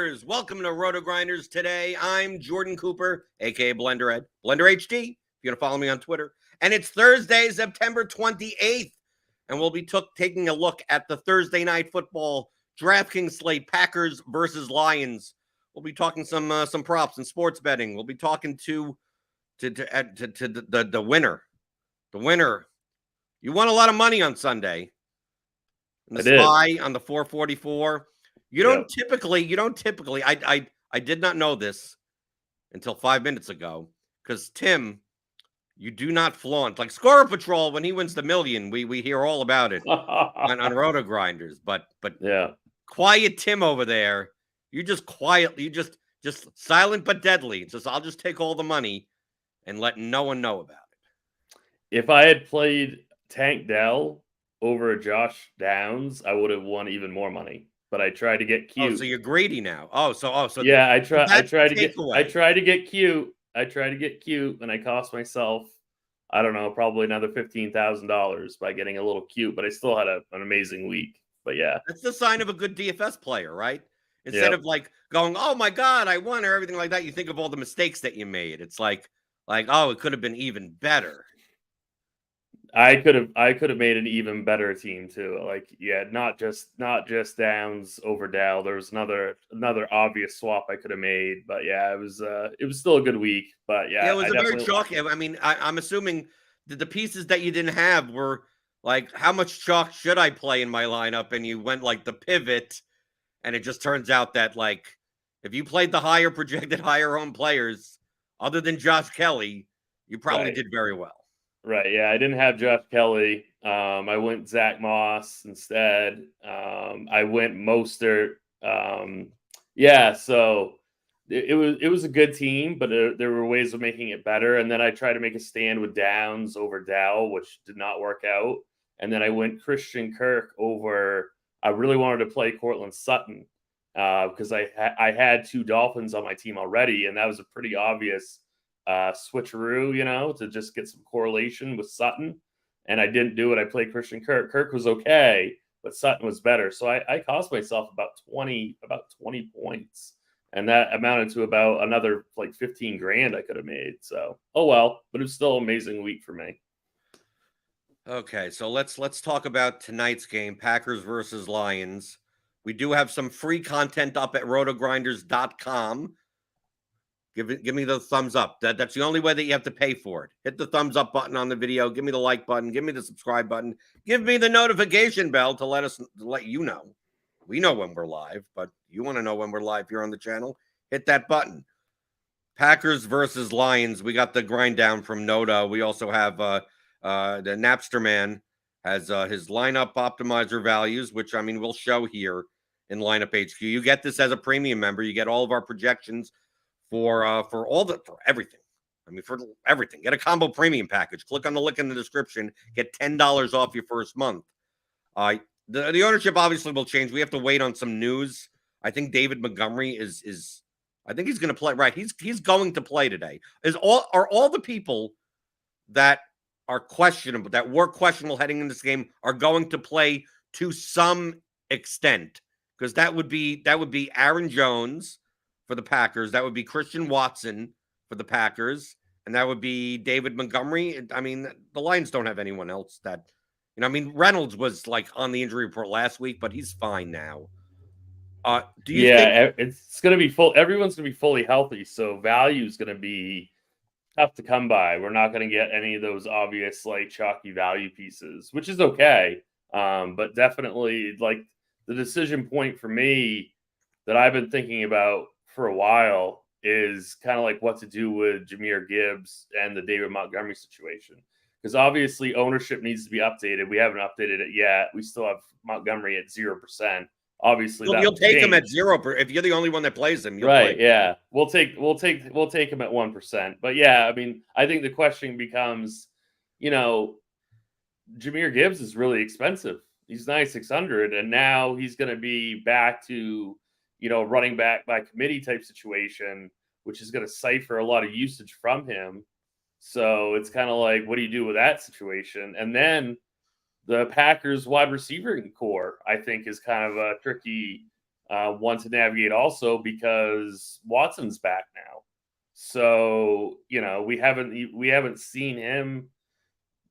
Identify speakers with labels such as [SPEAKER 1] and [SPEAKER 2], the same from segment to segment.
[SPEAKER 1] Grinders. Welcome to RotoGrinders Today. I'm Jordan Cooper, aka BlenderHD, BlenderHD. If you're gonna follow me on Twitter, and it's Thursday, September 28th, and we'll be taking a look at the Thursday night football DraftKings slate: Packers versus Lions. We'll be talking some props and sports betting. We'll be talking to the winner. The winner. You won a lot of money on Sunday. And the SPY on the 444. You don't typically, I did not know this until 5 minutes ago, because Tim, you do not flaunt. Like Scorer Patrol, when he wins the million, we hear all about it on RotoGrinders. But
[SPEAKER 2] yeah,
[SPEAKER 1] quiet Tim over there, you just quietly, just silent but deadly. Just I'll just take all the money and let no one know about it.
[SPEAKER 2] If I had played Tank Dell over Josh Downs, I would have won even more money. But I tried to get cute.
[SPEAKER 1] Oh, so you're greedy now. So
[SPEAKER 2] yeah, I tried to get cute. I tried to get cute, and I cost myself, I don't know, probably another $15,000 by getting a little cute. But I still had an amazing week. But yeah,
[SPEAKER 1] that's the sign of a good DFS player, right? Instead of like going, "Oh my God, I won," or everything like that, you think of all the mistakes that you made. It's like, oh, it could have been even better.
[SPEAKER 2] I could have made an even better team too. Like, yeah, not just Downs over Dow. There was another obvious swap I could have made, but yeah, it was still a good week. But yeah,
[SPEAKER 1] it was very shocking. I mean, I'm assuming that the pieces that you didn't have were like, how much chalk should I play in my lineup? And you went like the pivot, and it just turns out that like if you played the higher projected, higher owned players, other than Josh Kelly, you probably did very well.
[SPEAKER 2] Right. Yeah, I didn't have Josh Kelly. I went Zach Moss instead. I went Mostert. Yeah, so it was a good team, but there were ways of making it better. And then I tried to make a stand with Downs over Dow, which did not work out. And then I went Christian Kirk over. I really wanted to play Cortland Sutton because I had two Dolphins on my team already, and that was a pretty obvious switcheroo, to just get some correlation with Sutton. And I didn't do it. I played Christian Kirk. Kirk was okay, but Sutton was better. So I cost myself about 20 points. And that amounted to about another like 15 grand I could have made. So, oh well, but it was still an amazing week for me.
[SPEAKER 1] Okay, so let's talk about tonight's game, Packers versus Lions. We do have some free content up at rotogrinders.com. Give me the thumbs up. That's the only way that you have to pay for it. Hit the thumbs up button on the video. Give me the like button. Give me the subscribe button. Give me the notification bell to let you know. We know when we're live, but you want to know when we're live here on the channel, hit that button. Packers versus Lions. We got the grind down from Noda. We also have the Napster man has his lineup optimizer values, which I mean we'll show here in Lineup HQ. You get this as a premium member. You get all of our projections for everything. I mean, for everything. Get a combo premium package. Click on the link in the description. Get $10 off your first month. The ownership obviously will change. We have to wait on some news. I think David Montgomery is I think he's going to play. Right. He's going to play today. Are all the people that are questionable, that were questionable heading in this game, are going to play to some extent? Because that would be Aaron Jones for the Packers. That would be Christian Watson for the Packers. And that would be David Montgomery. I mean, the Lions don't have anyone else that, I mean, Reynolds was like on the injury report last week, but he's fine now. Do you think
[SPEAKER 2] it's going to be full? Everyone's going to be fully healthy. So value is going to be tough to come by. We're not going to get any of those obvious, like, chalky value pieces, which is okay. But definitely, like, the decision point for me that I've been thinking about for a while is kind of like what to do with Jahmyr Gibbs and the David Montgomery situation. Because obviously ownership needs to be updated. We haven't updated it yet. We still have Montgomery at 0%. Obviously,
[SPEAKER 1] you'll take him at 0%. If you're the only one that plays him,
[SPEAKER 2] right? Yeah, we'll take him at 1%. But yeah, I mean, I think the question becomes, Jahmyr Gibbs is really expensive. He's 9,600, and now he's going to be back to, running back by committee type situation, which is going to cipher a lot of usage from him. So it's kind of like, what do you do with that situation? And then the Packers wide receiver core, I think, is kind of a tricky one to navigate also because Watson's back now. So, we haven't seen him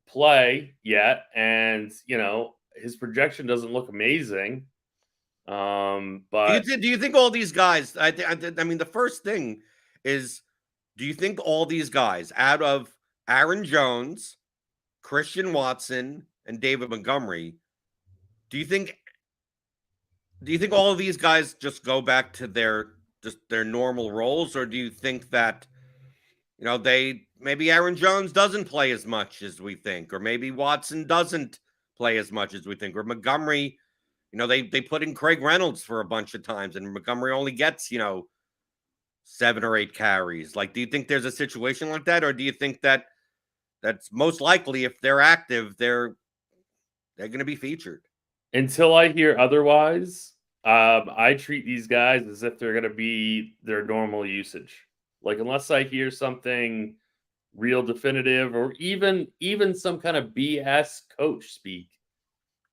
[SPEAKER 2] play yet, and his projection doesn't look amazing. But
[SPEAKER 1] Do you think all these guys? I mean, the first thing is, do you think all these guys, out of Aaron Jones, Christian Watson, and David Montgomery, do you think all of these guys just go back to their normal roles, or do you think that maybe Aaron Jones doesn't play as much as we think, or maybe Watson doesn't play as much as we think, or Montgomery, they put in Craig Reynolds for a bunch of times, and Montgomery only gets 7 or 8 carries. Like, do you think there's a situation like that, or do you think that that's most likely, if they're active, they're going to be featured?
[SPEAKER 2] until I hear otherwise, I treat these guys as if they're going to be their normal usage. Like, unless I hear something real definitive, or even some kind of BS coach speak,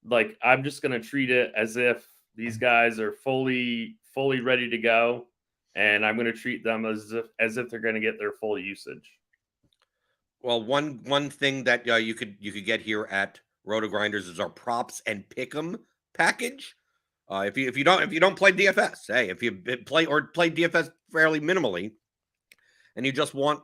[SPEAKER 2] like, I'm just going to treat it as if these guys are fully ready to go, and I'm going to treat them as if they're going to get their full usage.
[SPEAKER 1] Well, one thing that you could get here at RotoGrinders is our props and pick'em package. If you don't play DFS, hey, if you play DFS fairly minimally, and you just want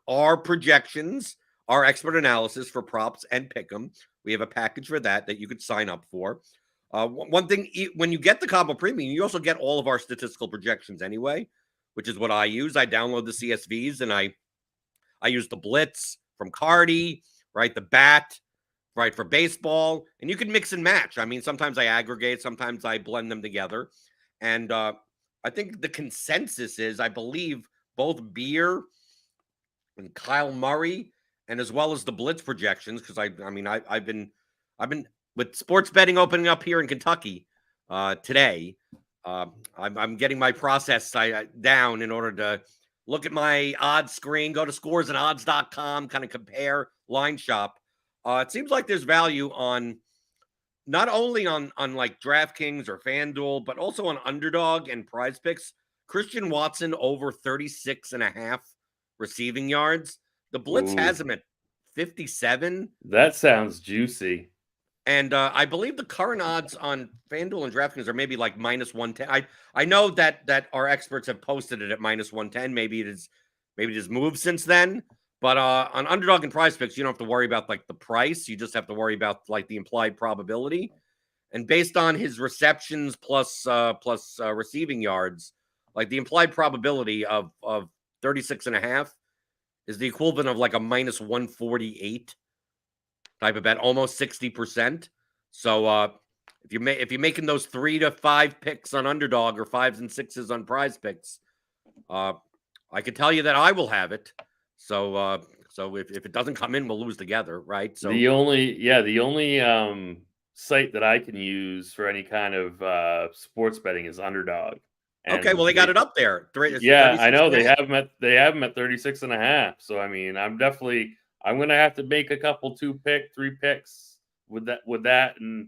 [SPEAKER 1] our projections, our expert analysis for props and pick'em, we have a package for that you could sign up for. One thing, when you get the Combo Premium, you also get all of our statistical projections anyway, which is what I use. I download the CSVs, and I use the Blitz from Cardi, right? The Bat, right, for baseball. And you can mix and match. I mean, sometimes I aggregate, sometimes I blend them together. And I think the consensus is, I believe, both Beer and Kyle Murray, and as well as the Blitz projections, because I've been with sports betting opening up here in Kentucky today. I'm getting my process down in order to look at my odds screen, go to scoresandodds.com, kind of compare, line shop. It seems like there's value on not only on like DraftKings or FanDuel, but also on Underdog and Prize Picks. Christian Watson over 36.5 receiving yards. The Blitz has him at 57.
[SPEAKER 2] That sounds juicy.
[SPEAKER 1] And I believe the current odds on FanDuel and DraftKings are maybe like -110. I know that our experts have posted it at -110. Maybe it has moved since then. But on Underdog and Prize Picks, you don't have to worry about like the price. You just have to worry about like the implied probability. And based on his receptions plus receiving yards, like the implied probability of 36.5 is the equivalent of like a -148 type of bet, almost 60%. So if you're making those 3 to 5 picks on Underdog, or 5s and 6s on Prize Picks, I can tell you that I will have it. So if it doesn't come in, we'll lose together, right? So
[SPEAKER 2] the only site that I can use for any kind of sports betting is Underdog.
[SPEAKER 1] Okay, well, they got it up there.
[SPEAKER 2] Yeah, I know they have them at 36.5. So I mean, I'm going to have to make a couple 2-pick, 3 picks with that, and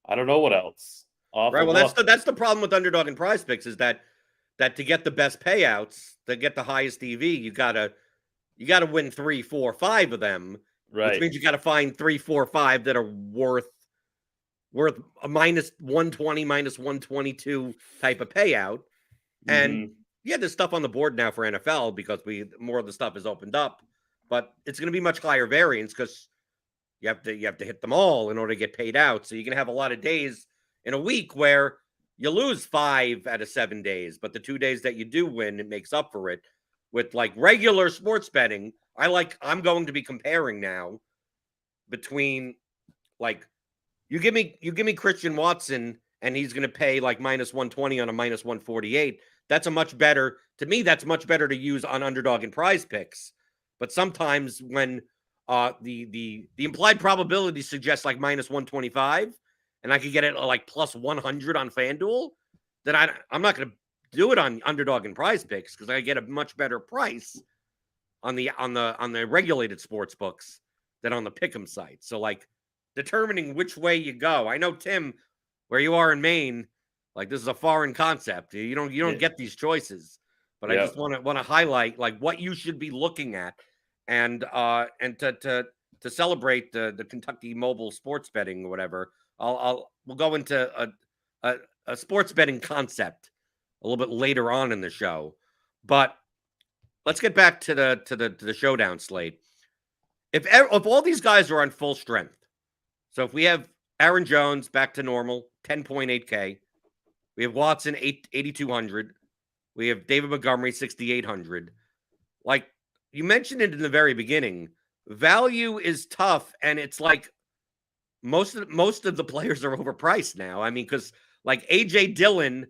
[SPEAKER 2] I don't know what else.
[SPEAKER 1] Right. Well, that's the problem with Underdog and Prize Picks, is that to get the best payouts, to get the highest EV, you gotta win 3, 4, 5 of them. Right. Which means you got to find 3, 4, 5 that are worth a -120, -122 type of payout. And yeah, there's stuff on the board now for NFL because more of the stuff is opened up, but it's going to be much higher variance because you have to hit them all in order to get paid out. So you're going to have a lot of days in a week where you lose 5 out of 7 days, but the 2 days that you do win, it makes up for it. With like regular sports betting, I'm going to be comparing now between like you give me Christian Watson and he's going to pay like -120 on a -148. That's much better to use on Underdog and Prize Picks. But sometimes when the implied probability suggests like -125, and I could get it like +100 on FanDuel, then I'm not going to do it on Underdog and Prize Picks because I get a much better price on the regulated sports books than on the pick'em site. So like determining which way you go. I know, Tim, where you are in Maine, Like, this is a foreign concept. You don't get these choices. But I just want to highlight like what you should be looking at, and to celebrate the Kentucky mobile sports betting or whatever. We'll go into a sports betting concept a little bit later on in the show. But let's get back to the showdown slate. If all these guys are on full strength, so if we have Aaron Jones back to normal, 10.8K, we have Watson 8,200, we have David Montgomery 6,800. Like you mentioned it in the very beginning, value is tough, and it's like most of the players are overpriced now. I mean, because like AJ Dillon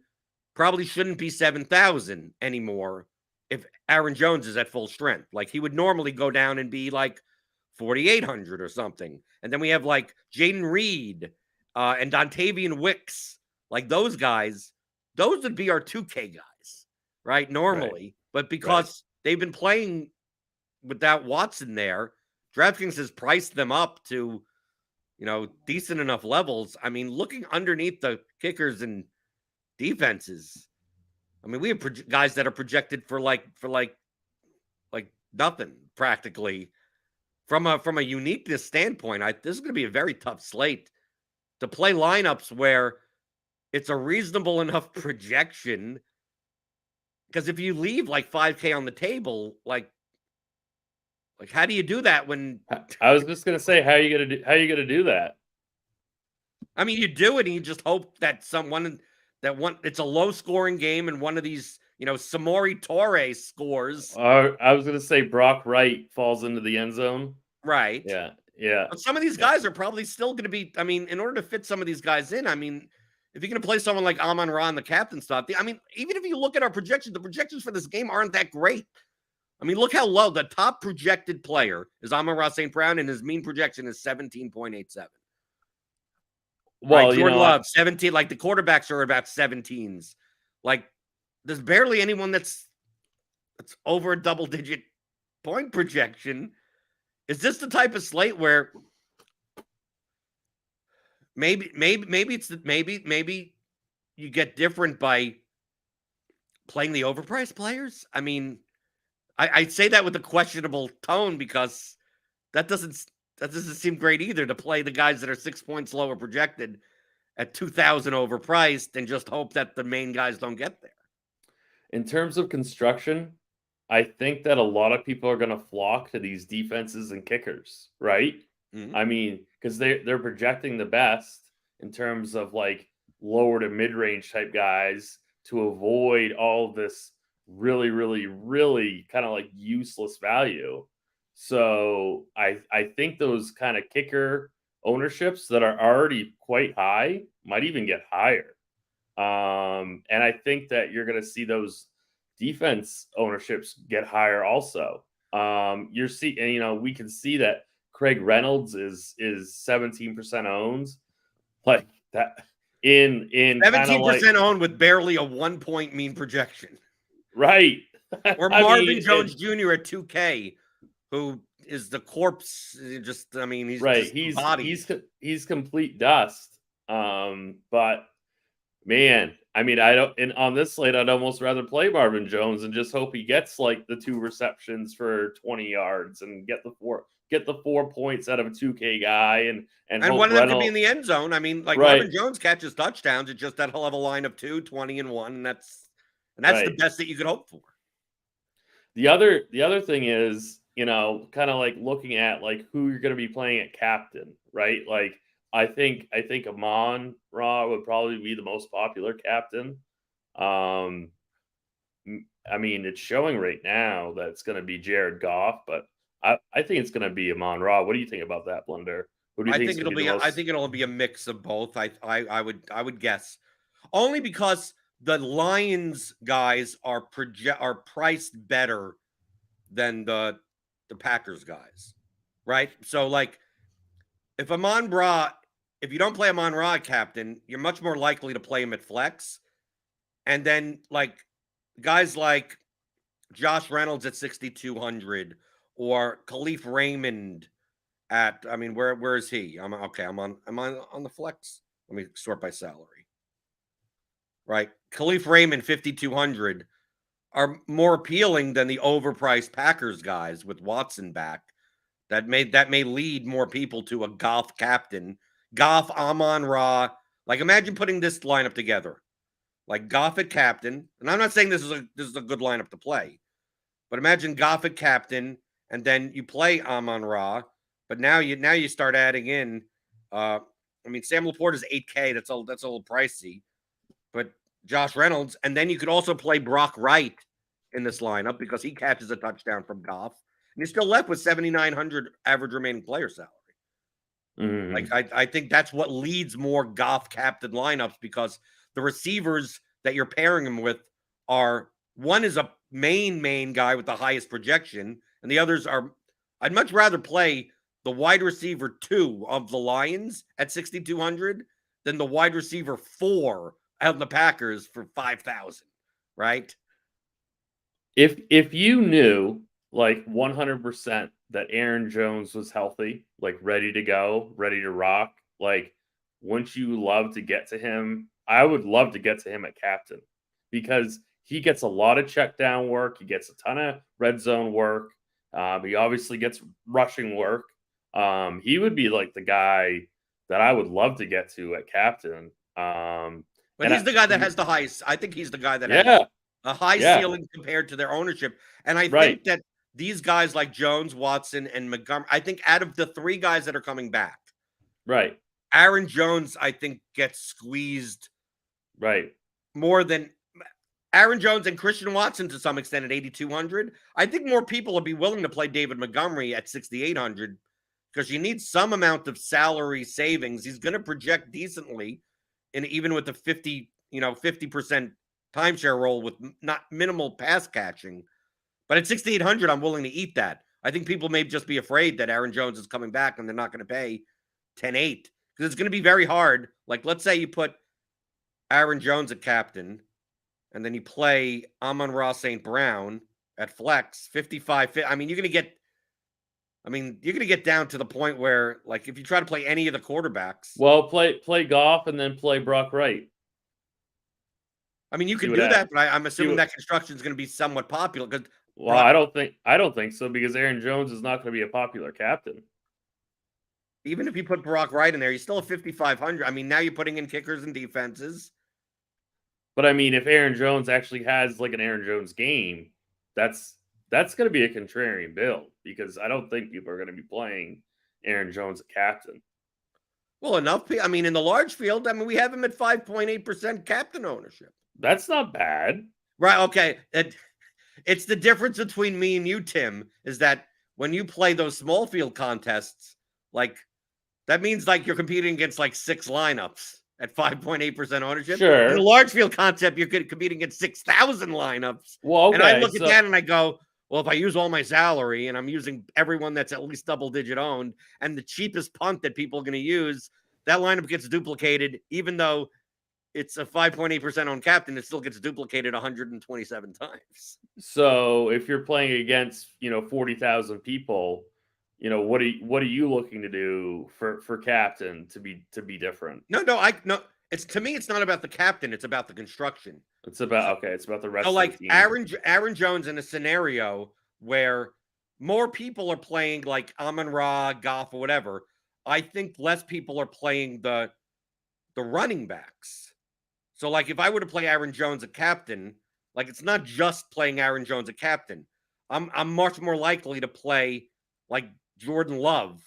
[SPEAKER 1] probably shouldn't be 7,000 anymore if Aaron Jones is at full strength. Like he would normally go down and be like 4,800 or something. And then we have like Jaden Reed and Dontavian Wicks. Like those guys, those would be our 2K guys, right? Normally. Right. But because they've been playing without Watson there, DraftKings has priced them up to, decent enough levels. I mean, looking underneath the kickers and defenses, I mean, we have guys that are projected for like nothing practically. From a uniqueness standpoint, this is going to be a very tough slate to play lineups where it's a reasonable enough projection. Because if you leave like 5K on the table, like how do you do that when?
[SPEAKER 2] I was just gonna say, how are you gonna do that?
[SPEAKER 1] I mean, you do it and you just hope that it's a low scoring game and one of these, Samori Torre scores.
[SPEAKER 2] I was gonna say Brock Wright falls into the end zone.
[SPEAKER 1] Right.
[SPEAKER 2] Yeah.
[SPEAKER 1] But some of these guys are probably still going to be. I mean, in order to fit some of these guys in, I mean, if you're going to play someone like Amon-Ra in the captain spot, I mean, even if you look at our projections, the projections for this game aren't that great. I mean, look how low the top projected player is Amon-Ra St. Brown, and his mean projection is 17.87. Well, right, Jordan Love, 17. Like the quarterbacks are about 17s. Like there's barely anyone that's over a double-digit point projection. Is this the type of slate where maybe you get different by playing the overpriced players? I mean, I say that with a questionable tone because that doesn't seem great either, to play the guys that are 6 points lower projected at 2,000 overpriced and just hope that the main guys don't get there.
[SPEAKER 2] In terms of construction, I think that a lot of people are going to flock to these defenses and kickers, right? Mm-hmm. I mean, because they're projecting the best in terms of like lower to mid-range type guys to avoid all this really, really, really kind of like useless value. So I think those kind of kicker ownerships that are already quite high might even get higher. And I think that you're going to see those defense ownerships get higher also. We can see that Craig Reynolds is 17% owned, like that in
[SPEAKER 1] 17% owned with barely a 1 point mean projection,
[SPEAKER 2] right?
[SPEAKER 1] Or Marvin Jones Jr. at 2K, who is the corpse. Just, I mean, he's
[SPEAKER 2] right.
[SPEAKER 1] Just
[SPEAKER 2] he's complete dust. But man, I mean, on this slate, I'd almost rather play Marvin Jones and just hope he gets like the 2 receptions for 20 yards and get the 4 points out of a 2K guy and
[SPEAKER 1] one of them could be in the end zone. I mean, like Marvin Jones catches touchdowns. It's just that he'll have a line of 2, 20 and 1, and that's the best that you could hope for.
[SPEAKER 2] The other thing is, kind of like looking at like who you're going to be playing at captain, right? Like I think Amon-Ra would probably be the most popular captain. I mean, it's showing right now that it's going to be Jared Goff, but I think it's going to be Amon-Ra. What do you think about that, Blender?
[SPEAKER 1] I think it'll be a mix of both. I would guess, only because the Lions guys are priced better than the Packers guys, right? So like if you don't play Amon-Ra captain, you're much more likely to play him at flex. And then like guys like Josh Reynolds at 6,200 or Khalif Raymond at, I mean, where is he? I'm on the flex. Let me sort by salary. right? Khalif Raymond 5,200 are more appealing than the overpriced Packers guys with Watson back. That may lead more people to a Goff captain. Goff, Amon-Ra. Like, imagine putting this lineup together. Like Goff at captain, and I'm not saying this is a good lineup to play, but imagine Goff at captain, and then you play Amon-Ra, but now you start adding in. I mean, Sam Laporte is 8K. That's a little pricey, but Josh Reynolds, and then you could also play Brock Wright in this lineup because he catches a touchdown from Goff, and you're still left with 7,900 average remaining player salary.
[SPEAKER 2] Mm-hmm.
[SPEAKER 1] Like I think that's what leads more Goff captain lineups because the receivers that you're pairing him with are one is a main guy with the highest projection, and the others are. I'd much rather play the wide receiver 2 of the Lions at 6,200 than the wide receiver 4 out of the Packers for 5,000. Right?
[SPEAKER 2] If you knew like 100% that Aaron Jones was healthy, like ready to go, ready to rock, like wouldn't you love to get to him? I would love to get to him at captain because he gets a lot of check down work. He gets a ton of red zone work. He obviously gets rushing work. He would be like the guy that I would love to get to at captain.
[SPEAKER 1] But he's the guy that has the highest. I think he's the guy that has a high ceiling compared to their ownership. And I think that these guys like Jones, Watson, and Montgomery, I think out of the 3 guys that are coming back,
[SPEAKER 2] right,
[SPEAKER 1] Aaron Jones, I think, gets squeezed more than Aaron Jones and Christian Watson to some extent at 8,200. I think more people will be willing to play David Montgomery at 6,800 because you need some amount of salary savings. He's going to project decently, and even with the 50% timeshare role with not minimal pass catching. But at 6,800, I'm willing to eat that. I think people may just be afraid that Aaron Jones is coming back and they're not going to pay 10-8 because it's going to be very hard. Like, let's say you put Aaron Jones at captain and then you play Amon-Ra St. Brown at flex 55. I mean, you're going to get down to the point where, like, if you try to play any of the quarterbacks.
[SPEAKER 2] Well, play Goff and then play Brock Wright.
[SPEAKER 1] I mean, you could do that, but I'm assuming that construction is going to be somewhat popular. Because
[SPEAKER 2] I don't think so because Aaron Jones is not going to be a popular captain.
[SPEAKER 1] Even if you put Brock Wright in there, you're still at 5,500. I mean, now you're putting in kickers and defenses.
[SPEAKER 2] But I mean, if Aaron Jones actually has like an Aaron Jones game, that's going to be a contrarian build because I don't think people are going to be playing Aaron Jones at captain.
[SPEAKER 1] Well, enough. I mean, in the large field, I mean, we have him at 5.8% captain ownership.
[SPEAKER 2] That's not bad.
[SPEAKER 1] Right. Okay. It's the difference between me and you, Tim, is that when you play those small field contests, like that means like you're competing against like 6 lineups at 5.8% ownership.
[SPEAKER 2] Sure.
[SPEAKER 1] In the large field concept, you're competing against 6,000 lineups.
[SPEAKER 2] Well, okay,
[SPEAKER 1] and I look at that and I go, well, if I use all my salary and I'm using everyone that's at least double-digit owned and the cheapest punt that people are going to use, that lineup gets duplicated, even though it's a 5.8% owned captain, it still gets duplicated 127 times.
[SPEAKER 2] So if you're playing against, 40,000 people, what are you looking to do for captain to be different?
[SPEAKER 1] No. It's to me, it's not about the captain. It's about the construction.
[SPEAKER 2] It's about it's about the rest.
[SPEAKER 1] So, like
[SPEAKER 2] of the team.
[SPEAKER 1] Aaron Jones in a scenario where more people are playing like Amon-Ra, Goff, or whatever. I think less people are playing the running backs. So, like, if I were to play Aaron Jones at captain, like, it's not just playing Aaron Jones at captain. I'm much more likely to play like Jordan Love.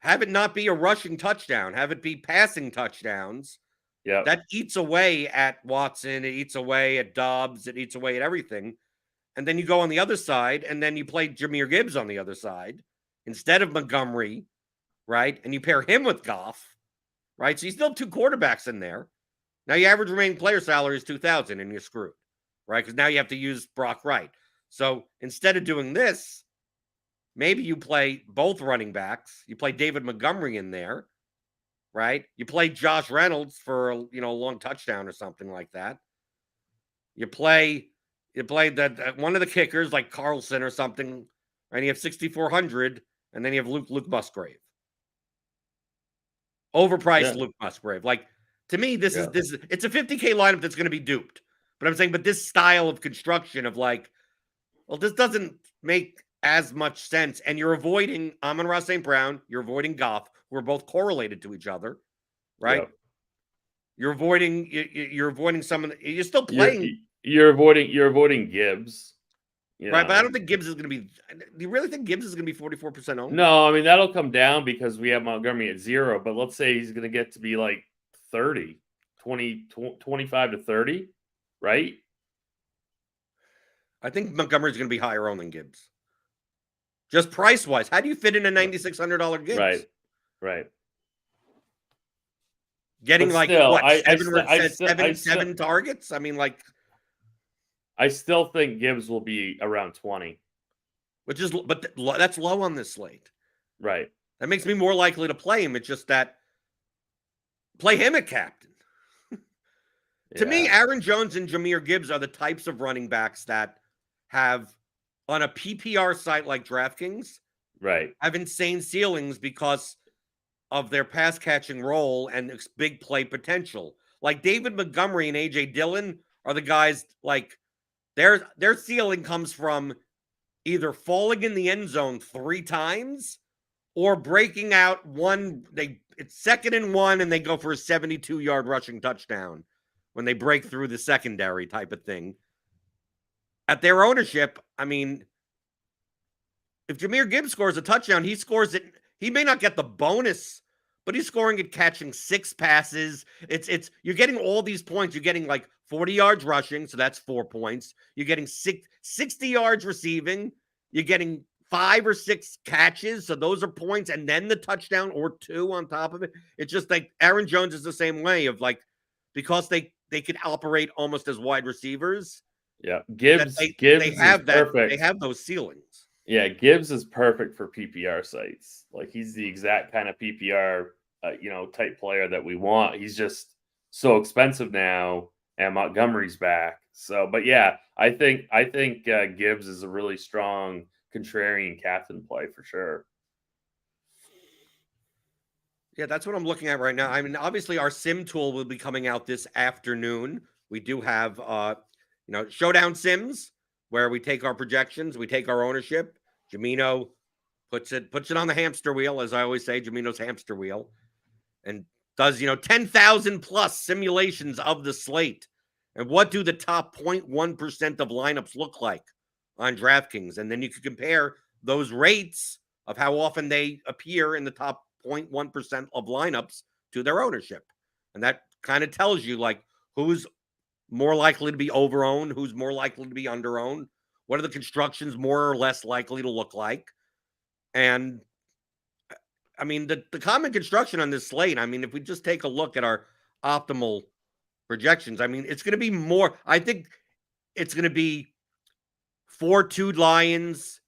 [SPEAKER 1] Have it not be a rushing touchdown. Have it be passing touchdowns.
[SPEAKER 2] Yeah,
[SPEAKER 1] that eats away at Watson. It eats away at Dobbs. It eats away at everything. And then you go on the other side, and then you play Jahmyr Gibbs on the other side instead of Montgomery, right? And you pair him with Goff, right? So you still have 2 quarterbacks in there. Now your average remaining player salary is 2,000, and you're screwed, right? Because now you have to use Brock Wright. So instead of doing this, maybe you play both running backs. You play David Montgomery in there, right? You play Josh Reynolds for a long touchdown or something like that. You play that one of the kickers like Carlson or something, and you have 6,400, and then you have Luke Musgrave. Overpriced Luke Musgrave. Like, To me, this is it's a 50K lineup that's going to be duped. But I'm saying, but this style of construction of like, well, this doesn't make as much sense. And you're avoiding Amon-Ra St. Brown, you're avoiding Goff, who are both correlated to each other, right?
[SPEAKER 2] Yep.
[SPEAKER 1] You're avoiding some of the, you're still playing.
[SPEAKER 2] You're avoiding Gibbs.
[SPEAKER 1] Right, but I don't think Gibbs is going to be. Do you really think Gibbs is going to be 44% owned?
[SPEAKER 2] No, I mean, that'll come down because we have Montgomery at 0. But let's say he's going to get to be like 30, 25 to 30, right?
[SPEAKER 1] I think Montgomery's going to be higher owned than Gibbs. Just price wise, how do you fit in a $9,600 Gibbs?
[SPEAKER 2] Right.
[SPEAKER 1] Getting
[SPEAKER 2] But
[SPEAKER 1] like
[SPEAKER 2] still,
[SPEAKER 1] what, seven targets? I mean, like,
[SPEAKER 2] I still think Gibbs will be around 20.
[SPEAKER 1] Which is, but that's low on this slate.
[SPEAKER 2] Right.
[SPEAKER 1] That makes me more likely to play him. It's just that play him at captain. To me, Aaron Jones and Jahmyr Gibbs are the types of running backs that have, on a PPR site like DraftKings,
[SPEAKER 2] right,
[SPEAKER 1] have insane ceilings because of their pass catching role and big play potential. Like David Montgomery and AJ Dillon are the guys like their ceiling comes from either falling in the end zone 3 times or breaking out it's 2nd and 1 and they go for a 72-yard rushing touchdown when they break through the secondary type of thing. At their ownership, I mean, if Jahmyr Gibbs scores a touchdown, he scores it. He may not get the bonus, but he's scoring it catching 6 passes. It's you're getting all these points. You're getting like 40 yards rushing, so that's 4 points. You're getting 60 yards receiving. You're getting 5 or 6 catches, so those are points, and then the touchdown or 2 on top of it. It's just like Aaron Jones is the same way of like, because they could operate almost as wide receivers.
[SPEAKER 2] Yeah, Gibbs
[SPEAKER 1] they have that.
[SPEAKER 2] Perfect.
[SPEAKER 1] They have those ceilings.
[SPEAKER 2] Yeah, Gibbs is perfect for PPR sites. Like he's the exact kind of PPR, type player that we want. He's just so expensive now, and Montgomery's back. So, but yeah, I think Gibbs is a really strong contrarian captain play for sure.
[SPEAKER 1] Yeah, that's what I'm looking at right now. I mean, obviously, our sim tool will be coming out this afternoon. We do have, Showdown Sims, where we take our projections, we take our ownership. Jamino puts it on the hamster wheel, as I always say, Jamino's hamster wheel, and does 10,000 plus simulations of the slate. And what do the top 0.1% of lineups look like on DraftKings? And then you can compare those rates of how often they appear in the top 0.1% of lineups to their ownership. And that kind of tells you like who's more likely to be overowned, who's more likely to be underowned, what are the constructions more or less likely to look like. And I mean, the common construction on this slate, I mean, if we just take a look at our optimal projections, I mean, it's going to be more, I think it's going to be 4-2 Lions.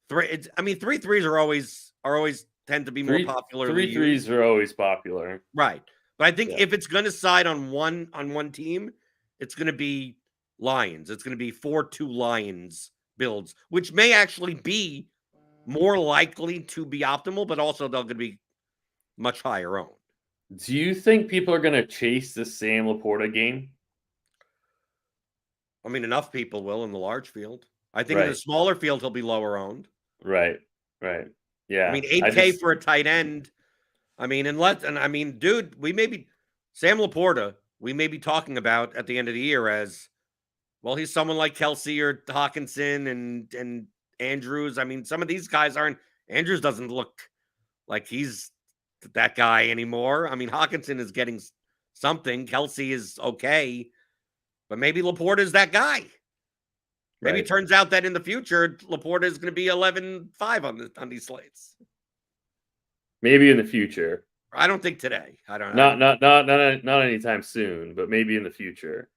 [SPEAKER 1] 3-3s are always tend to be more popular.
[SPEAKER 2] 3-3s are always popular.
[SPEAKER 1] Right. But I think if it's going to side on one team, it's going to be Lions. It's going to be 4-2 Lions builds, which may actually be more likely to be optimal, but also they're going to be much higher owned.
[SPEAKER 2] Do you think people are going to chase the Sam Laporta game?
[SPEAKER 1] I mean, enough people will in the large field. I think in the smaller field, he'll be lower owned.
[SPEAKER 2] Right. Yeah.
[SPEAKER 1] I mean, 8K for a tight end. I mean, dude, Sam Laporta, we may be talking about at the end of the year as, well, he's someone like Kelsey or Hawkinson and Andrews. I mean, some of these guys Andrews doesn't look like he's that guy anymore. I mean, Hawkinson is getting something. Kelsey is okay, but maybe Laporta is that guy. Maybe it turns out that in the future, Laporta is going to be 11-5 on these slates.
[SPEAKER 2] Maybe in the future.
[SPEAKER 1] I don't think today. I don't know.
[SPEAKER 2] Not anytime soon, but maybe in the future.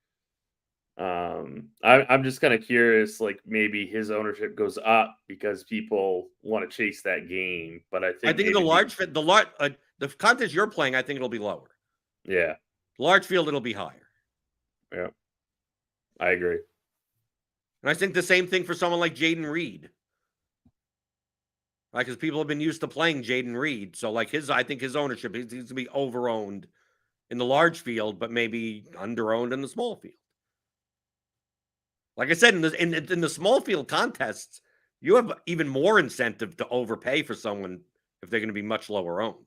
[SPEAKER 2] I'm just kind of curious, like maybe his ownership goes up because people want to chase that game. But I think the contest you're playing, I think it'll be lower. Yeah.
[SPEAKER 1] Large field, it'll be higher.
[SPEAKER 2] Yeah. I agree.
[SPEAKER 1] And I think the same thing for someone like Jaden Reed. Like, because people have been used to playing Jaden Reed. So, like, I think his ownership, he's going to be overowned in the large field, but maybe underowned in the small field. Like I said, in the small field contests, you have even more incentive to overpay for someone if they're going to be much lower owned,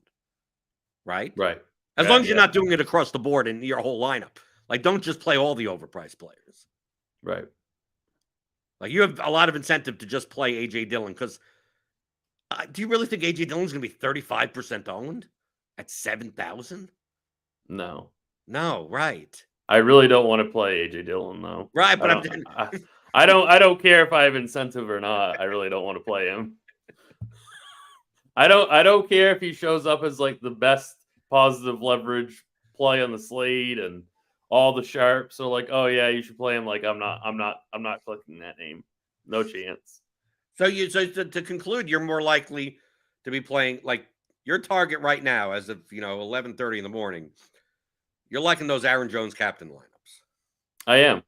[SPEAKER 1] right?
[SPEAKER 2] Right.
[SPEAKER 1] As long as you're not doing it across the board in your whole lineup. Like, don't just play all the overpriced players.
[SPEAKER 2] Right.
[SPEAKER 1] Like, you have a lot of incentive to just play A.J. Dillon because do you really think A.J. Dillon's going to be 35% owned at 7,000?
[SPEAKER 2] No.
[SPEAKER 1] No, right.
[SPEAKER 2] I really don't want to play A.J. Dillon, though.
[SPEAKER 1] Right, but
[SPEAKER 2] I don't care if I have incentive or not. I really don't want to play him. I don't care if he shows up as like the best positive leverage play on the slate and all the sharps are like, oh yeah, you should play him. Like I'm not clicking that name. No chance.
[SPEAKER 1] So to conclude, you're more likely to be playing like your target right now as of 11:30 in the morning. You're liking those Aaron Jones captain lineups.
[SPEAKER 2] I am.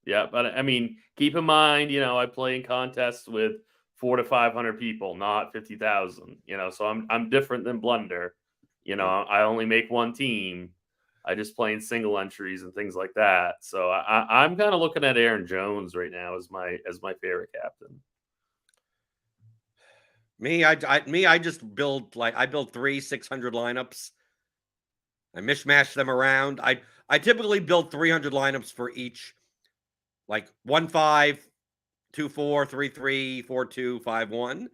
[SPEAKER 2] Yeah, but I mean, keep in mind, I play in contests with 400 to 500 people, not 50,000. So I'm different than Blender. I only make one team. I just play in single entries and things like that. So I'm kind of looking at Aaron Jones right now as my favorite captain.
[SPEAKER 1] I just build I build 3 600 lineups. I mishmash them around. I typically build 300 lineups for each, like 1-5, 2-4, 3-3, 4-2, 5-1.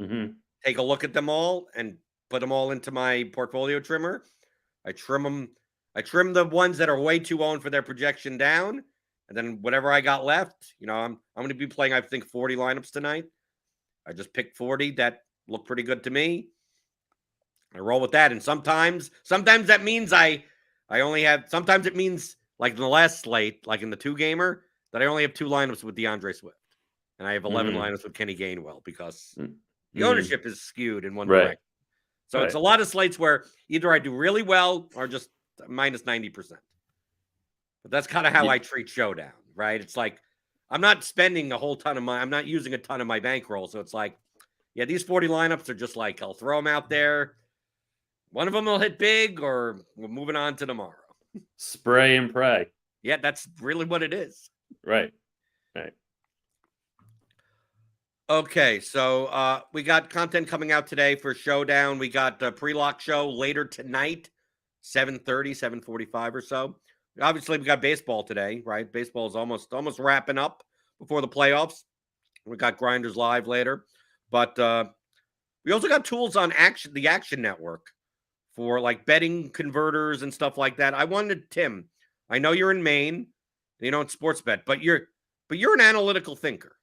[SPEAKER 2] Mm-hmm.
[SPEAKER 1] Take a look at them all and put them all into my portfolio trimmer. I trim them. I trim the ones that are way too owned for their projection down, and then whatever I got left, I'm going to be playing, I think, 40 lineups tonight. I just picked 40 that look pretty good to me. I roll with that, and sometimes that means I only have. Sometimes it means like in the last slate, like in the 2-gamer, that I only have 2 lineups with DeAndre Swift, and I have 11 lineups with Kenny Gainwell because the ownership is skewed in one direction. So it's a lot of slates where either I do really well or just minus 90%. But that's kind of how I treat Showdown, right? It's like I'm not spending a whole ton of money. I'm not using a ton of my bankroll. So it's like, yeah, these 40 lineups are just like, I'll throw them out there. One of them will hit big or we're moving on to tomorrow.
[SPEAKER 2] Spray and pray.
[SPEAKER 1] Yeah, that's really what it is.
[SPEAKER 2] Right.
[SPEAKER 1] Okay, so we got content coming out today for Showdown. We got the pre-lock show later tonight, 7:30, 7:45 or so. Obviously, we got baseball today, right? Baseball is almost wrapping up before the playoffs. We got Grinders Live later. But we also got tools on the Action Network for like betting converters and stuff like that. I wanted, Tim, I know you're in Maine, you don't sports bet, but you're an analytical thinker.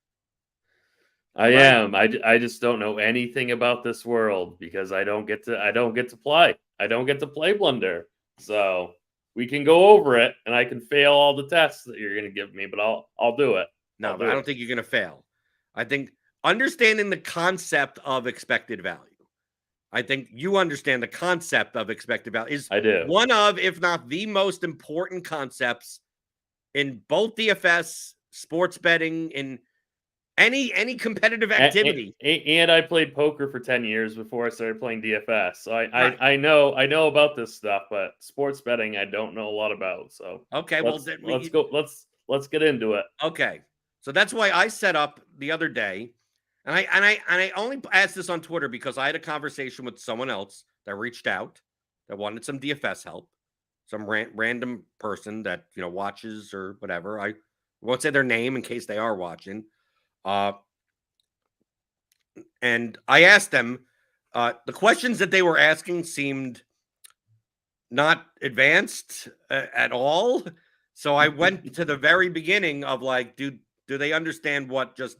[SPEAKER 2] I am. I just don't know anything about this world because I don't get to play. I don't get to play Blender. So we can go over it and I can fail all the tests that you're going to give me, but I'll do it.
[SPEAKER 1] No, but I don't think you're going to fail. I think understanding the concept of expected value. I think you understand the concept of expected value is one of, if not the most important concepts in both DFS, sports betting, in any competitive activity.
[SPEAKER 2] And I played poker for 10 years before I started playing DFS. So I know about this stuff, but sports betting I don't know a lot about. So
[SPEAKER 1] okay,
[SPEAKER 2] let's get into it.
[SPEAKER 1] Okay. So that's why I set up the other day. And I only asked this on Twitter because I had a conversation with someone else that reached out that wanted some DFS help. Some random person that watches or whatever. I won't say their name in case they are watching. And I asked them, the questions that they were asking seemed not advanced at all. So I went to the very beginning of like, do they understand what just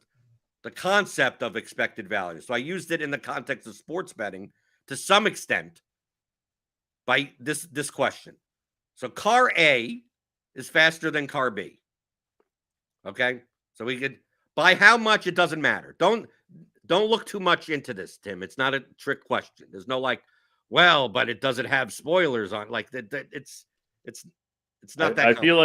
[SPEAKER 1] the concept of expected value? So I used it in the context of sports betting to some extent by this question. So car A is faster than car B. Okay. So we could, by how much, it doesn't matter. Don't look too much into this, Tim. It's not a trick question. There's no like, well, but it doesn't have spoilers on. Like it's not that.
[SPEAKER 2] I feel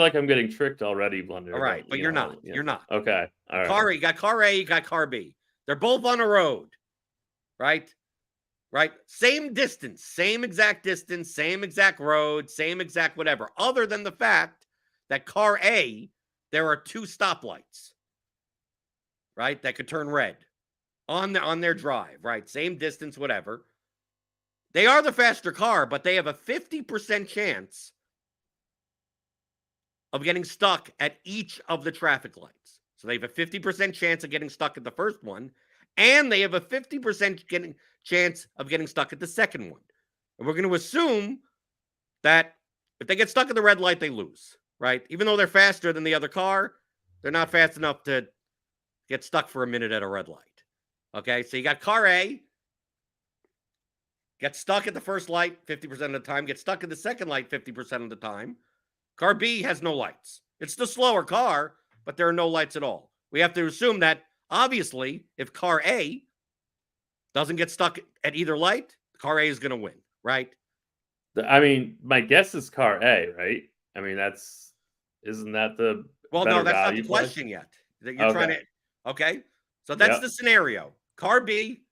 [SPEAKER 2] like I'm getting tricked already, Blender.
[SPEAKER 1] All right, but you're not.
[SPEAKER 2] Yeah.
[SPEAKER 1] You're not.
[SPEAKER 2] Okay. All right.
[SPEAKER 1] You got car A, you got car B. They're both on a road, right? right? Same distance, same exact distance, same exact road, same exact whatever, other than the fact that car A, there are 2 stoplights, right? That could turn red on their drive, right? Same distance, whatever. They are the faster car, but they have a 50% chance of getting stuck at each of the traffic lights. So they have a 50% chance of getting stuck at the first one, and they have a 50% chance of getting stuck at the second one. And we're going to assume that if they get stuck at the red light, they lose, right? Even though they're faster than the other car, they're not fast enough to get stuck for a minute at a red light. Okay, so you got car A, gets stuck at the first light 50% of the time, gets stuck at the second light 50% of the time. Car B has no lights. It's the slower car, but there are no lights at all. We have to assume that, obviously, if car A doesn't get stuck at either light, car A is going to win, right?
[SPEAKER 2] I mean, my guess is car A, right? I mean, isn't that the
[SPEAKER 1] Well,
[SPEAKER 2] better
[SPEAKER 1] no, that's not
[SPEAKER 2] value
[SPEAKER 1] the
[SPEAKER 2] play?
[SPEAKER 1] question yet. That you're trying to,
[SPEAKER 2] Okay.
[SPEAKER 1] okay? So that's
[SPEAKER 2] Yep.
[SPEAKER 1] the scenario. Car B,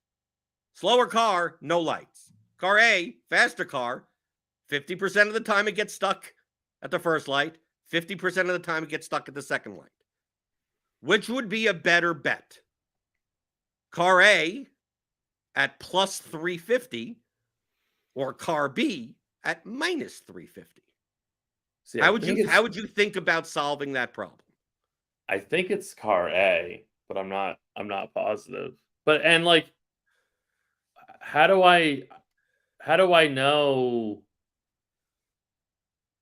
[SPEAKER 1] slower car, no lights. Car A, faster car, 50% of the time it gets stuck at the first light, 50% of the time it gets stuck at the second light. Which would be a better bet? Car A at plus 350 or car B at minus 350?
[SPEAKER 2] See,
[SPEAKER 1] How would you think about solving that problem?
[SPEAKER 2] I think it's car A, but I'm not positive. But and like, how do I know?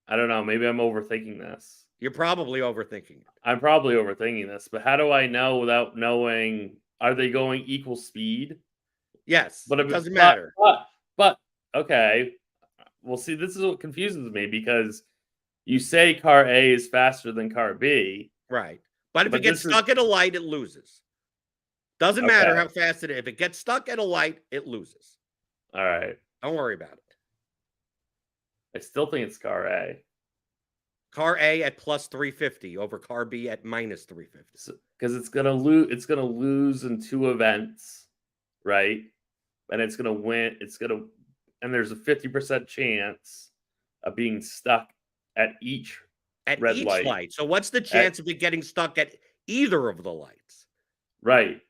[SPEAKER 2] I don't know. Maybe I'm overthinking this.
[SPEAKER 1] You're probably overthinking it.
[SPEAKER 2] I'm probably overthinking this, but how do I know without knowing? Are they going equal speed?
[SPEAKER 1] Yes,
[SPEAKER 2] But
[SPEAKER 1] it doesn't matter.
[SPEAKER 2] But okay. Well, see, this is what confuses me because you say car A is faster than car B.
[SPEAKER 1] Right. But if
[SPEAKER 2] But
[SPEAKER 1] it gets stuck at a light, it loses. Doesn't matter how fast it is. If it gets stuck at a light, it loses.
[SPEAKER 2] All right.
[SPEAKER 1] Don't worry about it.
[SPEAKER 2] I still think it's car A.
[SPEAKER 1] Car A at plus 350 over car B at minus 350.
[SPEAKER 2] Because it's gonna lose. It's gonna lose in 2 events, right? And it's gonna win. And there's a 50% chance of being stuck at each red light.
[SPEAKER 1] So what's the chance of it getting stuck at either of the lights?
[SPEAKER 2] Right.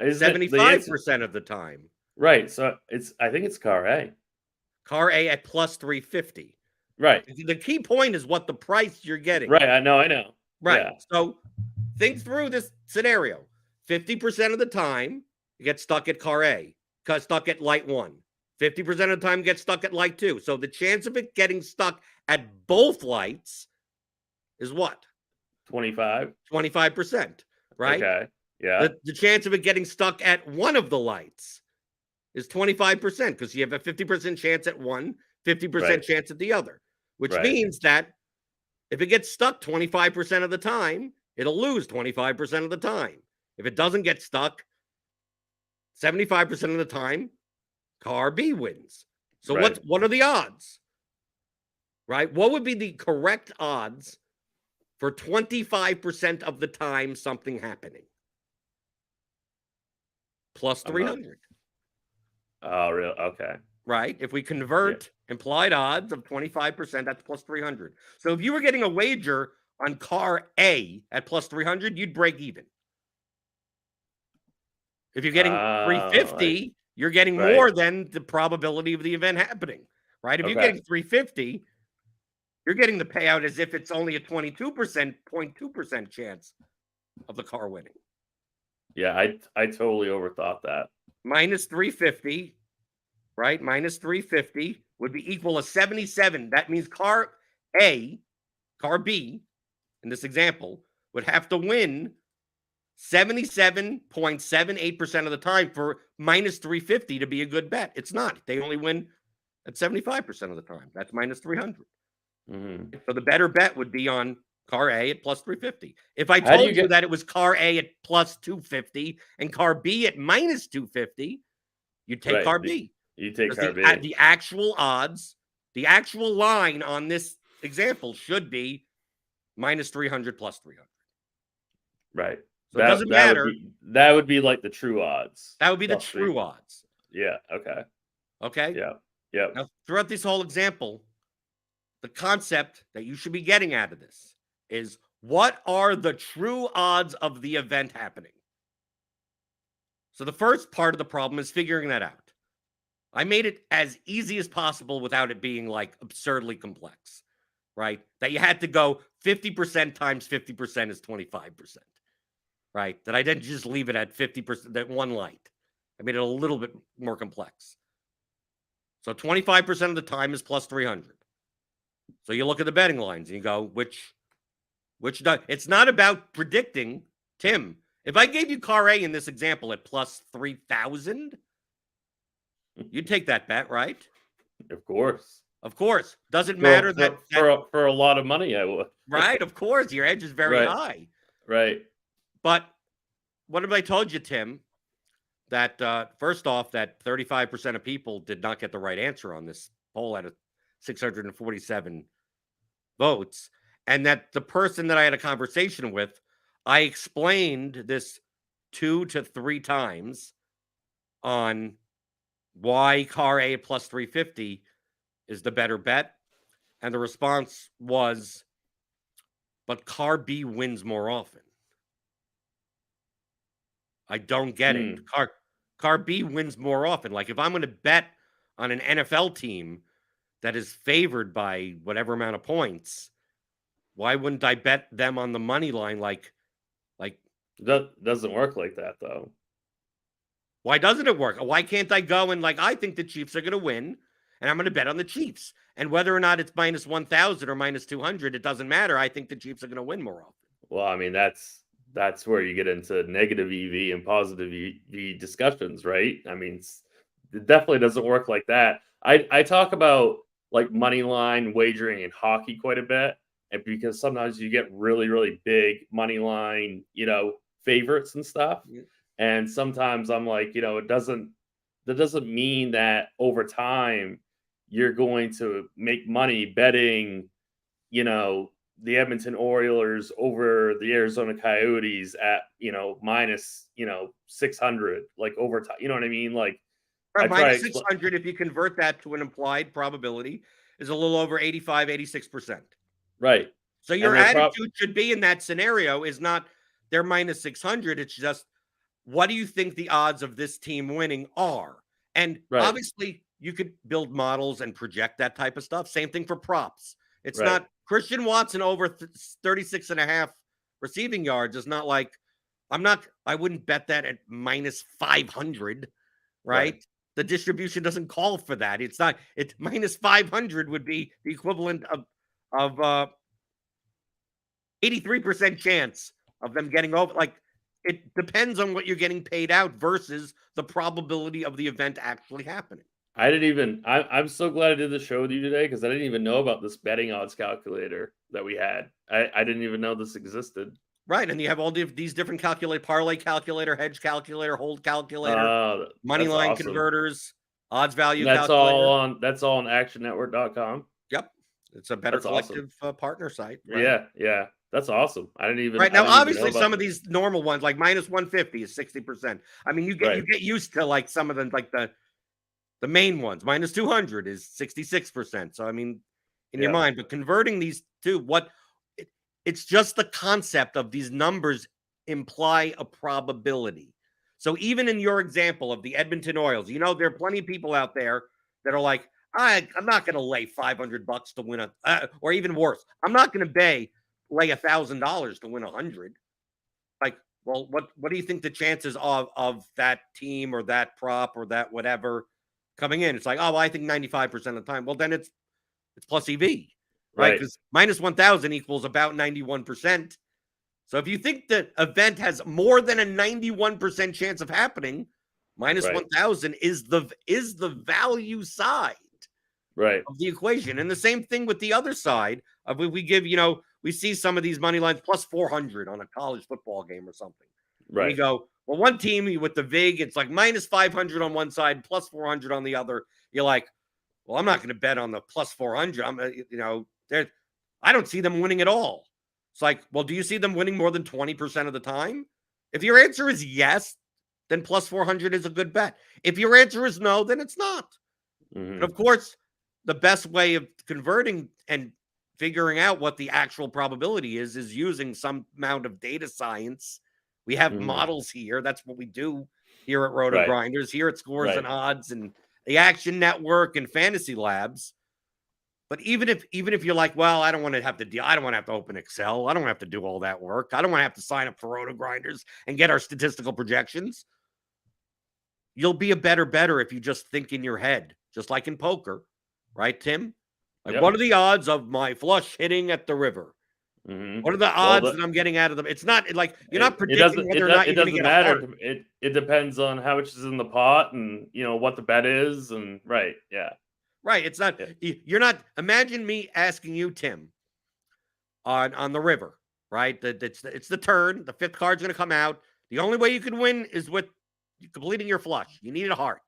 [SPEAKER 1] 75% of the time.
[SPEAKER 2] Right. So I think it's car A.
[SPEAKER 1] Car A at plus 350.
[SPEAKER 2] Right.
[SPEAKER 1] The key point is what the price you're getting.
[SPEAKER 2] Right. I know.
[SPEAKER 1] Right.
[SPEAKER 2] Yeah.
[SPEAKER 1] So think through this scenario. 50% of the time, you get stuck at car A, stuck at light 1. 50% of the time, get stuck at light 2. So the chance of it getting stuck at both lights is what? 25%, right?
[SPEAKER 2] Okay. Yeah.
[SPEAKER 1] The chance of it getting stuck at one of the lights is 25% because you have a 50% chance at one, 50% chance at the other, which means that if it gets stuck 25% of the time, it'll lose 25% of the time. If it doesn't get stuck 75% of the time, car B wins. So what are the odds? Right? What would be the correct odds for 25% of the time something happening? Plus 300.
[SPEAKER 2] Oh, real? Okay.
[SPEAKER 1] Right? If we convert implied odds of 25%, that's plus 300. So if you were getting a wager on car A at plus 300, you'd break even. If you're getting 350, you're getting more than the probability of the event happening, right? If you're getting 350, you're getting the payout as if it's only a 0.2% chance of the car winning.
[SPEAKER 2] Yeah, I totally overthought that.
[SPEAKER 1] Minus 350, right? Minus 350 would be equal to 77. That means car B, in this example, would have to win 77.78% of the time for minus 350 to be a good bet. It's not. They only win at 75% of the time. That's minus 300.
[SPEAKER 2] Mm-hmm.
[SPEAKER 1] So the better bet would be on car A at plus 350. If I told you that it was car A at plus 250 and car B at minus 250, you'd take car B.
[SPEAKER 2] You take car B.
[SPEAKER 1] The actual odds, the actual line on this example should be minus 300 plus 300.
[SPEAKER 2] Right.
[SPEAKER 1] So it doesn't matter.
[SPEAKER 2] That would be like the true odds.
[SPEAKER 1] That would be the
[SPEAKER 2] Plus
[SPEAKER 1] true odds.
[SPEAKER 2] Yeah. Okay.
[SPEAKER 1] Okay.
[SPEAKER 2] Yeah. Yeah.
[SPEAKER 1] Now, throughout this whole example, the concept that you should be getting out of this is, what are the true odds of the event happening? So the first part of the problem is figuring that out. I made it as easy as possible without it being like absurdly complex, right? That you had to go 50% times 50% is 25%, right? That I didn't just leave it at 50%, that one light. I made it a little bit more complex. So 25% of the time is plus 300. So you look at the betting lines and you go, which does, it's not about predicting, Tim. If I gave you car A in this example at plus 3,000, you'd take that bet, right?
[SPEAKER 2] Of course.
[SPEAKER 1] Of course. Doesn't matter that
[SPEAKER 2] for a lot of money, I would.
[SPEAKER 1] Right. Of course. Your edge is very high.
[SPEAKER 2] Right.
[SPEAKER 1] But what have I told you, Tim? That first off, that 35% of people did not get the right answer on this poll out of 647 votes. And that the person that I had a conversation with, I explained this 2 to 3 times on why car A plus 350 is the better bet. And the response was, but car B wins more often. I don't get it. Car B wins more often. Like if I'm going to bet on an NFL team that is favored by whatever amount of points, why wouldn't I bet them on the money line? Like
[SPEAKER 2] that doesn't work like that though.
[SPEAKER 1] Why doesn't it work? Why can't I go and I think the Chiefs are going to win and I'm going to bet on the Chiefs, and whether or not it's minus 1,000 or minus 200, it doesn't matter. I think the Chiefs are going to win more often.
[SPEAKER 2] Well, I mean, that's where you get into negative EV and positive EV discussions, right? I mean, it definitely doesn't work like that. I talk about like money line wagering in hockey quite a bit, and because sometimes you get really, really big money line, favorites and stuff. Yeah. And sometimes I'm like, that doesn't mean that over time you're going to make money betting, the Edmonton Oilers over the Arizona Coyotes at, minus, 600, like over time. You know what I mean? Like,
[SPEAKER 1] minus 600, if you convert that to an implied probability, is a little over 85, 86%.
[SPEAKER 2] Right.
[SPEAKER 1] So your attitude should be in that scenario is not they're minus 600. It's just, what do you think the odds of this team winning are? And obviously you could build models and project that type of stuff. Same thing for props. It's not Christian Watson over 36 and a half receiving yards is not like, I wouldn't bet that at minus 500, right? The distribution doesn't call for that. It's minus 500 would be the equivalent of 83% chance of them getting over. Like, it depends on what you're getting paid out versus the probability of the event actually happening.
[SPEAKER 2] I'm so glad I did the show with you today, because I didn't even know about this betting odds calculator that we had. I didn't even know this existed.
[SPEAKER 1] Right. And you have all these different parlay calculator, hedge calculator, hold calculator, money line converters, odds value calculator.
[SPEAKER 2] That's all on actionnetwork.com.
[SPEAKER 1] Yep. It's a better collective partner site.
[SPEAKER 2] Right? Yeah. That's awesome. I didn't even.
[SPEAKER 1] Right now, obviously, some of these normal ones, like minus 150, is 60%. I mean, you get used to like some of them, like the main ones. Minus 200 is 66%. So I mean, in your mind, but converting these two, it's just the concept of these numbers imply a probability. So even in your example of the Edmonton Oilers, there are plenty of people out there that are like, I'm not going to lay $500 to win or even worse, I'm not going to lay $1,000 to win 100. Like, well, what do you think the chances of that team or that prop or that whatever coming in? It's like, oh, well, I think 95% of the time. Well, then it's plus EV, right? Because minus 1,000 equals about 91%. So if you think the event has more than a 91% chance of happening, minus 1,000 is the value side of the equation. And the same thing with the other side of we give, we see some of these money lines plus 400 on a college football game or something. Right. And we go, well, one team with the VIG, it's like minus 500 on one side, plus 400 on the other. You're like, well, I'm not going to bet on the plus 400. I don't see them winning at all. It's like, well, do you see them winning more than 20% of the time? If your answer is yes, then plus 400 is a good bet. If your answer is no, then it's not. And of course, the best way of converting and figuring out what the actual probability is using some amount of data science. We have models here. That's what we do here at RotoGrinders, here at Scores and Odds and the Action Network and Fantasy Labs. But even if you're like, well, I don't want to have to deal, I don't want to have to open Excel, I don't have to do all that work, I don't want to have to sign up for RotoGrinders and get our statistical projections. You'll be a better bettor if you just think in your head, just like in poker, right, Tim? Like, what are the odds of my flush hitting at the river? What are the odds that I'm getting out of them? It's not like you're not predicting whether or not you're going to get a heart.
[SPEAKER 2] It depends on how much is in the pot and what the bet is, and right.
[SPEAKER 1] It's not. You're not. Imagine me asking you, Tim, on the river, right? It's the turn. The fifth card's going to come out. The only way you can win is with completing your flush. You need a heart,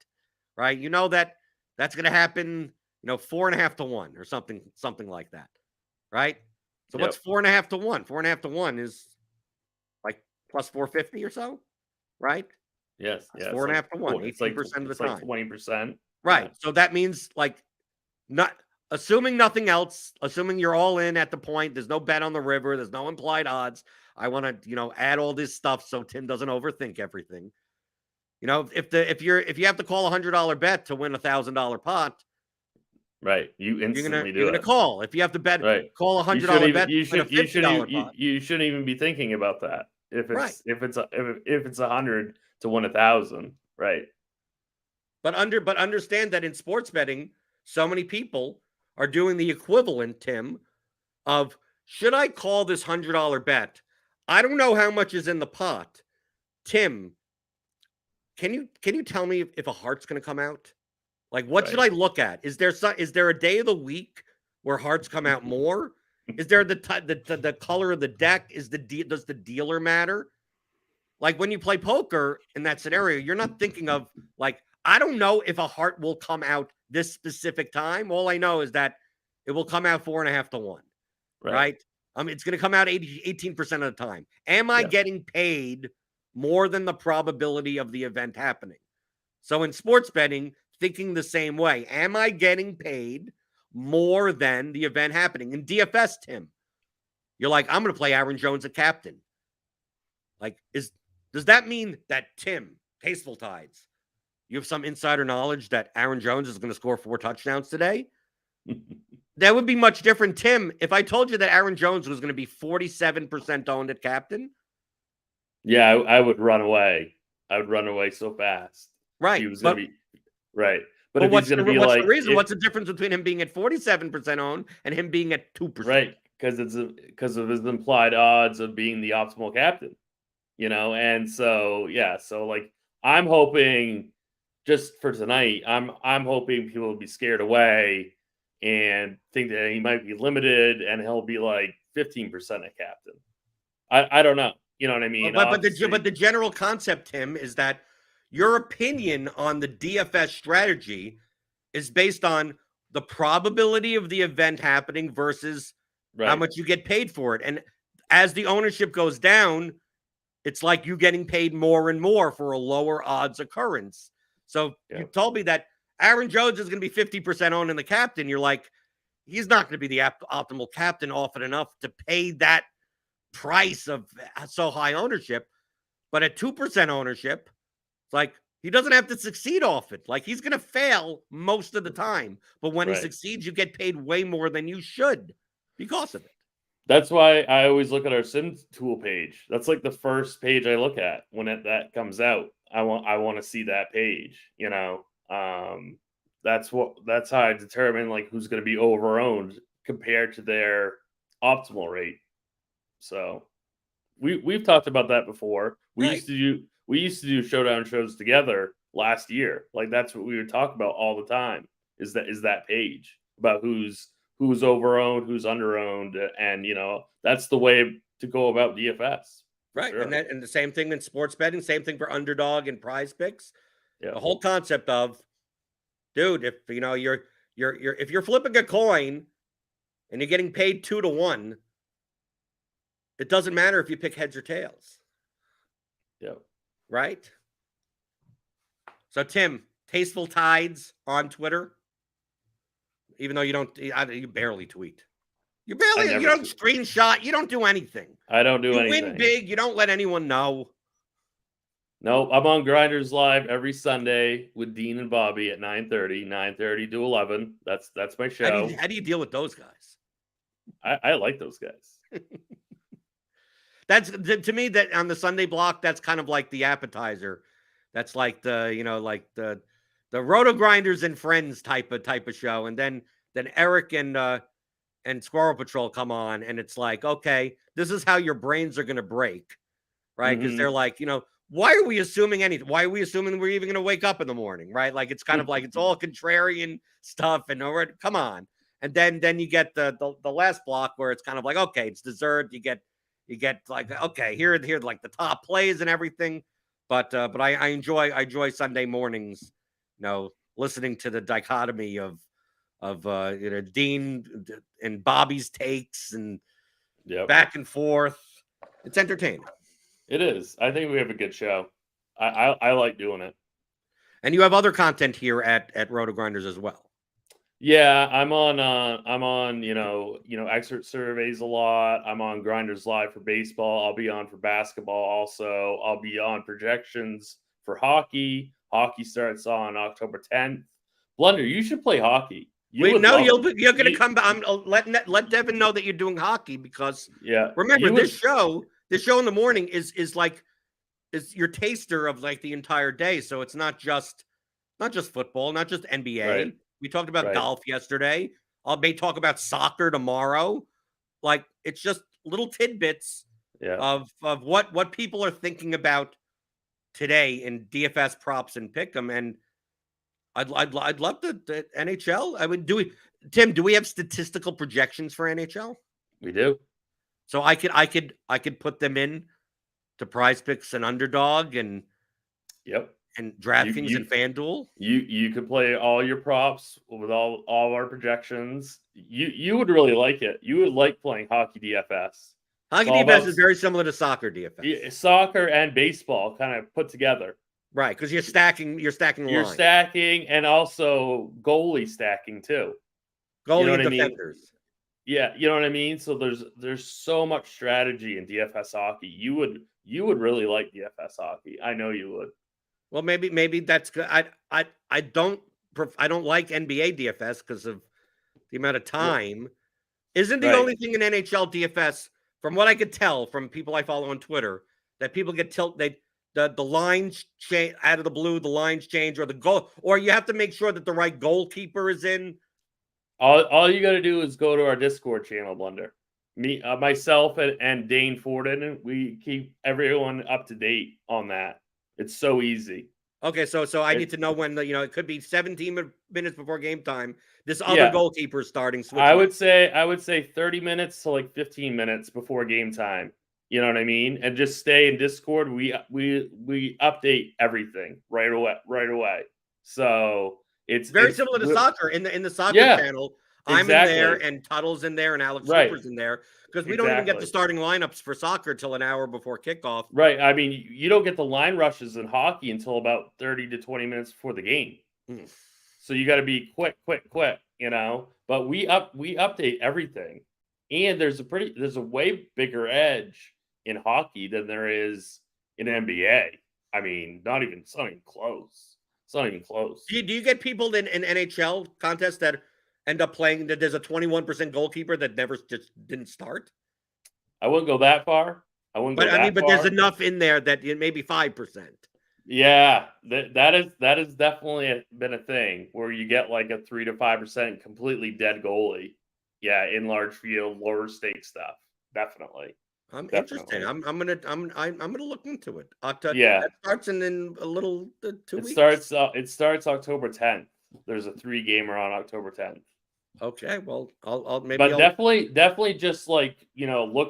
[SPEAKER 1] right? You know that's going to happen. 4.5 to 1 or something like that, right? So what's 4.5 to 1? 4.5 to 1 is like plus 450 or so, right?
[SPEAKER 2] Yes.
[SPEAKER 1] 4.5 to 1, 18% of the time.
[SPEAKER 2] 20%.
[SPEAKER 1] Right. So that means not assuming nothing else, assuming you're all in at the point, there's no bet on the river, there's no implied odds. I want to, add all this stuff so Tim doesn't overthink everything. If you have to call $100 bet to win $1,000 pot,
[SPEAKER 2] right, you're
[SPEAKER 1] gonna call. If you have to bet, call $100 bet.
[SPEAKER 2] You shouldn't even be thinking about that. If it's 100 to win 1,000, right?
[SPEAKER 1] But understand that in sports betting, so many people are doing the equivalent, Tim, of should I call this $100 bet? I don't know how much is in the pot. Tim, can you tell me if a heart's going to come out? Like, what should I look at? Is there a day of the week where hearts come out more? Is there the color of the deck? Does the dealer matter? Like when you play poker in that scenario, you're not thinking of like, I don't know if a heart will come out this specific time. All I know is that it will come out 4.5 to 1, right? It's going to come out 18% of the time. Am I getting paid more than the probability of the event happening? So in sports betting, thinking the same way, am I getting paid more than the event happening? In DFS, Tim, you're like, I'm going to play Aaron Jones at captain. Like, does that mean that Tim, Tasteful Tides, you have some insider knowledge that Aaron Jones is going to score 4 touchdowns today? That would be much different, Tim, if I told you that Aaron Jones was going to be 47% owned at captain.
[SPEAKER 2] Yeah, I would run away. I would run away so fast.
[SPEAKER 1] Right.
[SPEAKER 2] He was going to be right. But if
[SPEAKER 1] what's
[SPEAKER 2] he's going to be
[SPEAKER 1] what's the reason? What's the difference between him being at 47% owned and him being at 2%?
[SPEAKER 2] Right, because of his implied odds of being the optimal captain. And so like I'm hoping just for tonight, I'm hoping people will be scared away and think that he might be limited and he'll be like 15% a captain. I don't know. You know what I mean?
[SPEAKER 1] But the general concept, Tim, is that your opinion on the DFS strategy is based on the probability of the event happening versus how much you get paid for it. And as the ownership goes down, it's like you getting paid more and more for a lower odds occurrence. So you told me that Aaron Jones is going to be 50% owned in the captain. You're like, he's not going to be the optimal captain often enough to pay that price of so high ownership. But at 2% ownership, it's like he doesn't have to succeed often. Like he's going to fail most of the time. But when he succeeds, you get paid way more than you should because of it.
[SPEAKER 2] That's why I always look at our sim tool page. That's like the first page I look at when that comes out. I want to see that page, that's how I determine like who's going to be over-owned compared to their optimal rate. So we've talked about that before. We used to do showdown shows together last year. Like that's what we would talk about all the time is that page about who's over-owned, who's under-owned, and that's the way to go about DFS.
[SPEAKER 1] Right. Sure. And the same thing in sports betting, same thing for underdog and prize picks.
[SPEAKER 2] Yeah.
[SPEAKER 1] The whole concept of, dude, if if you're flipping a coin and you're getting paid 2 to 1, it doesn't matter if you pick heads or tails.
[SPEAKER 2] Yep.
[SPEAKER 1] Right? So, Tim, Tasteful Tides on Twitter, even though you don't, you barely tweet. You don't screenshot. You don't do anything.
[SPEAKER 2] I don't do anything.
[SPEAKER 1] You win big. You don't let anyone know.
[SPEAKER 2] No, I'm on Grinders Live every Sunday with Dean and Bobby at 9:30 to 11. That's my show.
[SPEAKER 1] How do you deal with those guys?
[SPEAKER 2] I like those guys.
[SPEAKER 1] That's to me, that on the Sunday block, that's kind of like the appetizer. That's like the RotoGrinders and Friends type of show. And then Eric and Squirrel Patrol come on, and it's like, okay, this is how your brains are going to break, right? Because they're like, why are we assuming anything? Why are we assuming we're even going to wake up in the morning, right? Like, it's kind of like, it's all contrarian stuff, and come on. And then you get the last block where it's kind of like, okay, it's dessert. You get like, okay, here like the top plays and everything. But I enjoy Sunday mornings, listening to the dichotomy of Dean and Bobby's takes and back and forth. It's entertaining.
[SPEAKER 2] It is. I think we have a good show. I like doing it.
[SPEAKER 1] And you have other content here at RotoGrinders as well.
[SPEAKER 2] Yeah, I'm on excerpt surveys a lot. I'm on Grinders Live for baseball. I'll be on for basketball also. I'll be on projections for hockey. Hockey starts on October 10th. Blender, you should play hocky.
[SPEAKER 1] You're going to come back. Let Devin know that you're doing hockey, because remember, this show in the morning is your taster of like the entire day. So it's not just football, not just NBA.
[SPEAKER 2] Right.
[SPEAKER 1] We talked about golf yesterday. I may talk about soccer tomorrow. Like, it's just little tidbits of what people are thinking about today in DFS props and pick'em. And I'd love the NHL. I mean, Tim, do we have statistical projections for NHL?
[SPEAKER 2] We do.
[SPEAKER 1] So I could put them in to Prize Picks and Underdog and and DraftKings and FanDuel.
[SPEAKER 2] You could play all your props with all of our projections. You would really like it. You would like playing hockey DFS.
[SPEAKER 1] Hockey DFS is very similar to soccer DFS.
[SPEAKER 2] Soccer and baseball kind of put together.
[SPEAKER 1] Right, because you're stacking
[SPEAKER 2] You're stacking, and also goalie stacking too.
[SPEAKER 1] Goalie and defenders.
[SPEAKER 2] Yeah, you know what I mean? So there's so much strategy in DFS hockey. You would really like DFS hockey. I know you would.
[SPEAKER 1] Well, maybe that's good. I don't like NBA DFS because of the amount of time. Isn't the only thing in NHL DFS, from what I could tell from people I follow on Twitter, that people get tilted. The lines change out of the blue. The lines change, or the goal, or you have to make sure that the right goalkeeper is in.
[SPEAKER 2] All you got to do is go to our Discord channel, Blender. Myself, and Dane Forden, we keep everyone up to date on that. It's so easy.
[SPEAKER 1] Okay, so I need to know when it could be 17 minutes before game time. This other goalkeeper is starting.
[SPEAKER 2] I would say 30 minutes to like 15 minutes before game time. You know what I mean? And just stay in Discord. We update everything right away. So it's
[SPEAKER 1] very similar to soccer. In the soccer channel, I'm in there, and Tuttle's in there, and Alex Cooper's in there, because we don't even get the starting lineups for soccer till an hour before kickoff.
[SPEAKER 2] Right. I mean, you don't get the line rushes in hockey until about 30 to 20 minutes before the game. So you got to be quick. But we update everything, and there's a way bigger edge in hockey than there is in NBA. I mean, it's not even close. It's not even close.
[SPEAKER 1] Do you get people in NHL contests that end up playing that there's a 21% goalkeeper that never just didn't start?
[SPEAKER 2] I wouldn't go that far. But
[SPEAKER 1] there's enough in there that maybe 5%.
[SPEAKER 2] Yeah, that is definitely been a thing where you get like a 3 to 5% completely dead goalie. Yeah, in large field, lower stake stuff. Definitely.
[SPEAKER 1] I'm interested. I'm gonna look into it.
[SPEAKER 2] That
[SPEAKER 1] starts in a little 2 weeks.
[SPEAKER 2] It starts October 10th. There's a 3-gamer on October 10th.
[SPEAKER 1] Okay, well, I'll
[SPEAKER 2] definitely just look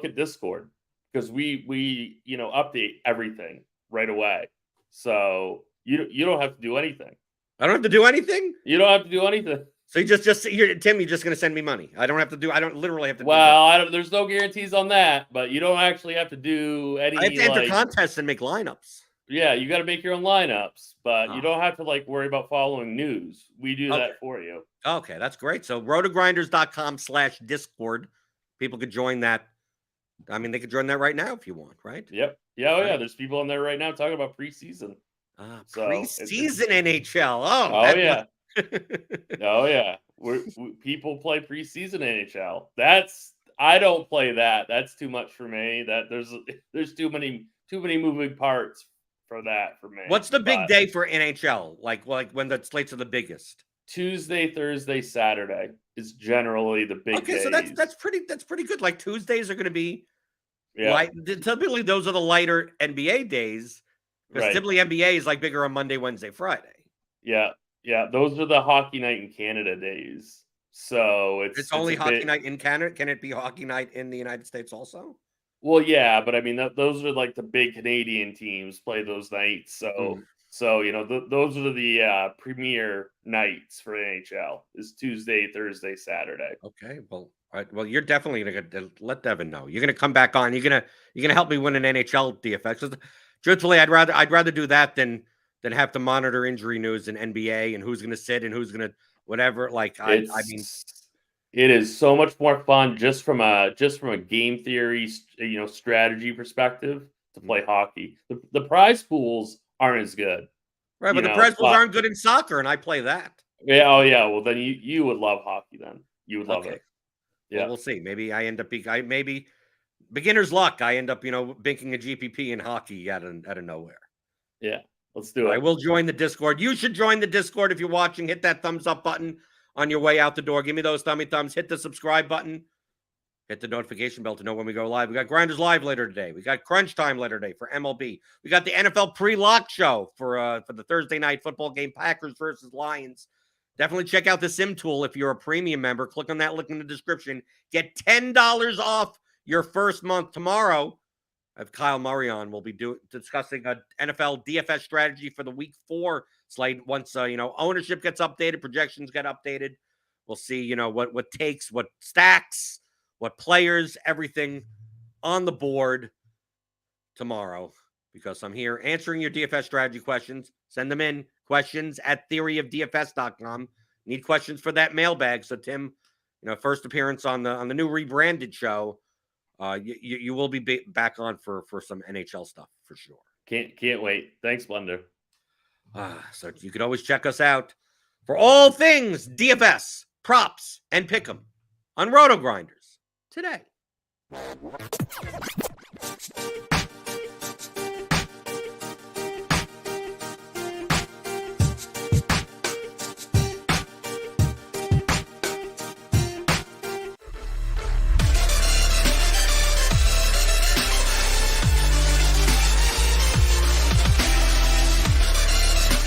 [SPEAKER 2] at Discord, because we update everything right away. So you don't have to do anything.
[SPEAKER 1] I don't have to do anything?
[SPEAKER 2] You don't have to do anything.
[SPEAKER 1] So you're Tim, you're just going to send me money. I don't literally have to
[SPEAKER 2] Well, there's no guarantees on that, but you don't actually have to do any.
[SPEAKER 1] I have to enter contests and make lineups.
[SPEAKER 2] Yeah, you got to make your own lineups, but you don't have to worry about following news. We do that for you.
[SPEAKER 1] Okay, that's great. So rotogrinders.com/Discord. People could join that. I mean, they could join that right now if you want, right?
[SPEAKER 2] Yep. Yeah, yeah. There's people in there right now talking about preseason.
[SPEAKER 1] Preseason NHL.
[SPEAKER 2] Oh yeah. Oh yeah. People play preseason NHL. I don't play that. That's too much for me. There's too many moving parts for that for me.
[SPEAKER 1] What's the big day for NHL? Like when the slates are the biggest?
[SPEAKER 2] Tuesday, Thursday, Saturday is generally the big days.
[SPEAKER 1] So that's pretty good. Like Tuesdays are going to be light. Typically, those are the lighter NBA days because typically NBA is bigger on Monday, Wednesday, Friday.
[SPEAKER 2] Yeah, yeah. Those are the hockey night in Canada days. So it's
[SPEAKER 1] only hockey night in Canada. Can it be hockey night in the United States also?
[SPEAKER 2] Well, yeah, but I mean those are the big Canadian teams play those nights. So those are the premier nights for NHL is Tuesday, Thursday, Saturday.
[SPEAKER 1] Okay, well, well, you're definitely gonna let Devin know. You're gonna come back on. You're gonna help me win an NHL DFS. Truthfully, I'd rather do that than have to monitor injury news in NBA and who's gonna sit and who's gonna whatever. I mean.
[SPEAKER 2] It is so much more fun just from a game theory, strategy perspective to play hockey. The prize pools aren't as good,
[SPEAKER 1] right? But the prize pools aren't good in soccer, and I play that.
[SPEAKER 2] Yeah. Oh, yeah. Well, then you would love hockey. Then you would love it. Yeah,
[SPEAKER 1] well, we'll see. Maybe I end up maybe beginner's luck. I end up binking a GPP in hockey out of nowhere.
[SPEAKER 2] Yeah, let's do it.
[SPEAKER 1] I will join the Discord. You should join the Discord if you're watching. Hit that thumbs up button on your way out the door. Give me those thumbs. Hit the subscribe button. Hit the notification bell to know when we go live. We got Grinders Live later today. We got Crunch Time later today for MLB. We got the NFL pre-lock show for the Thursday night football game, Packers versus Lions. Definitely check out the Sim tool if you're a premium member. Click on that link in the description. Get $10 off your first month. Tomorrow, I have Kyle Murray on. We'll be discussing an NFL DFS strategy for the Week 4 slate. Once ownership gets updated, projections get updated. We'll see what takes, what stacks, what players, everything on the board tomorrow. Because I'm here answering your DFS strategy questions. Send them in. Questions at theoryofdfs.com. Need questions for that mailbag. So Tim, first appearance on the new rebranded show. You will be back on for some NHL stuff for sure.
[SPEAKER 3] Can't wait. Thanks, Blender.
[SPEAKER 1] So you can always check us out for all things DFS, props, and pick'em on RotoGrinders today.